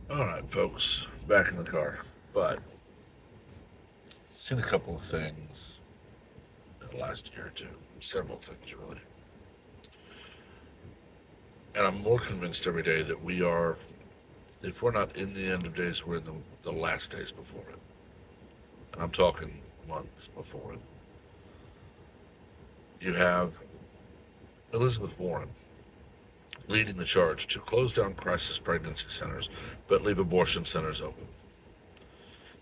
All right, folks, back in the car. But seen a couple of things in the last year or two, several things really, and I'm more convinced every day that we are. If we're not in the end of days, we're in the last days before it, and I'm talking months before it. You have Elizabeth Warren leading the charge to close down crisis pregnancy centers, but leave abortion centers open.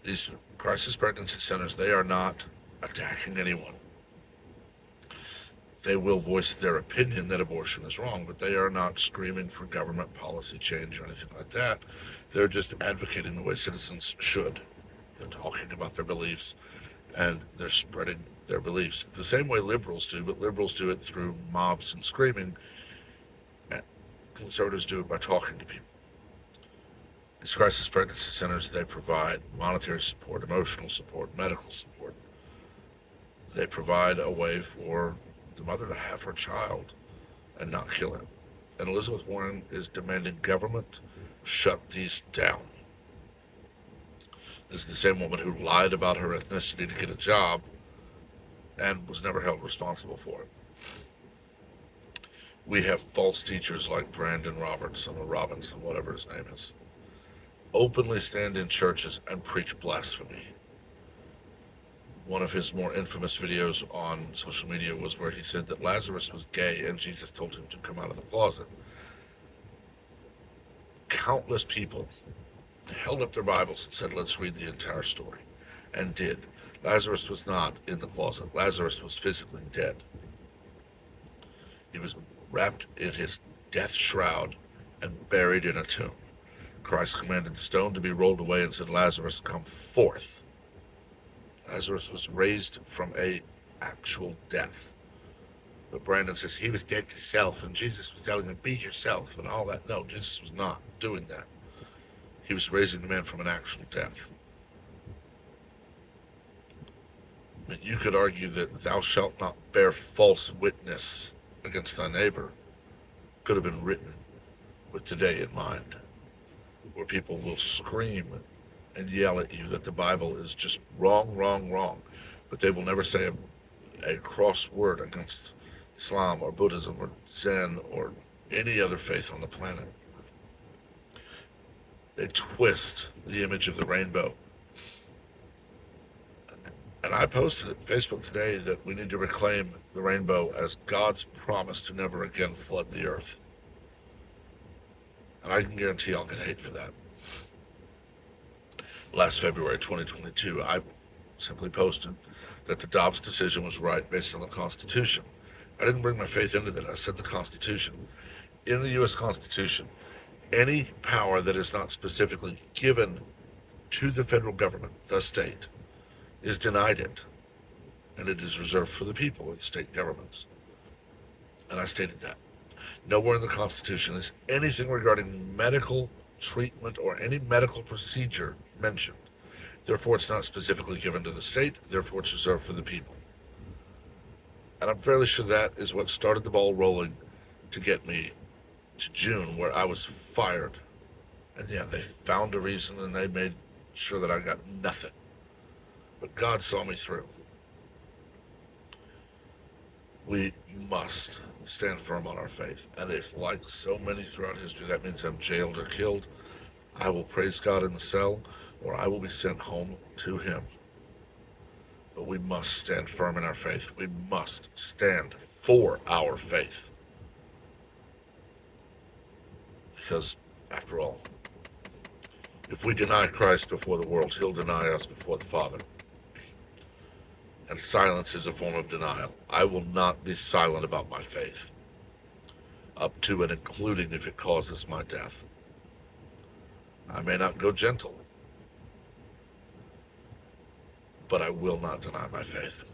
These crisis pregnancy centers, they are not attacking anyone. They will voice their opinion that abortion is wrong, but they are not screaming for government policy change or anything like that. They're just advocating the way citizens should. They're talking about their beliefs and they're spreading their beliefs the same way liberals do, but liberals do it through mobs and screaming. And conservatives do it by talking to people. These crisis pregnancy centers, they provide monetary support, emotional support, medical support. They provide a way for the mother to have her child and not kill it. And Elizabeth Warren is demanding government shut these down. This is the same woman who lied about her ethnicity to get a job and was never held responsible for it. We have false teachers like Brandon Robertson or Robinson, whatever his name is, openly stand in churches and preach blasphemy. One of his more infamous videos on social media was where he said that Lazarus was gay and Jesus told him to come out of the closet. Countless people held up their Bibles and said, let's read the entire story, and did. Lazarus was not in the closet. Lazarus was physically dead. He was wrapped in his death shroud and buried in a tomb. Christ commanded the stone to be rolled away and said, Lazarus, come forth. Lazarus was raised from a actual death. But Brandon says he was dead to self, and Jesus was telling him, be yourself, and all that. No, Jesus was not doing that. He was raising the man from an actual death. I mean, you could argue that thou shalt not bear false witness against thy neighbor could have been written with today in mind, where people will scream and yell at you that the Bible is just wrong, wrong, wrong, but they will never say a cross word against Islam or Buddhism or Zen or any other faith on the planet. They twist the image of the rainbow. And I posted it on Facebook today that we need to reclaim the rainbow as God's promise to never again flood the earth. And I can guarantee I'll get hate for that. Last February 2022, I simply posted that the Dobbs decision was right based on the Constitution. I didn't bring my faith into that. I said the Constitution. In the U.S. Constitution, any power that is not specifically given to the federal government, the state, is denied it. And it is reserved for the people of the state governments. And I stated that. Nowhere in the Constitution is anything regarding medical treatment or any medical procedure mentioned. Therefore, it's not specifically given to the state. Therefore, it's reserved for the people. And I'm fairly sure that is what started the ball rolling to get me to June, where I was fired. And yeah, they found a reason and they made sure that I got nothing. But God saw me through. We must stand firm on our faith. And if, like so many throughout history, that means I'm jailed or killed, I will praise God in the cell or I will be sent home to Him. But we must stand firm in our faith. We must stand for our faith. Because, after all, if we deny Christ before the world, He'll deny us before the Father. And silence is a form of denial. I will not be silent about my faith, up to and including if it causes my death. I may not go gentle, but I will not deny my faith.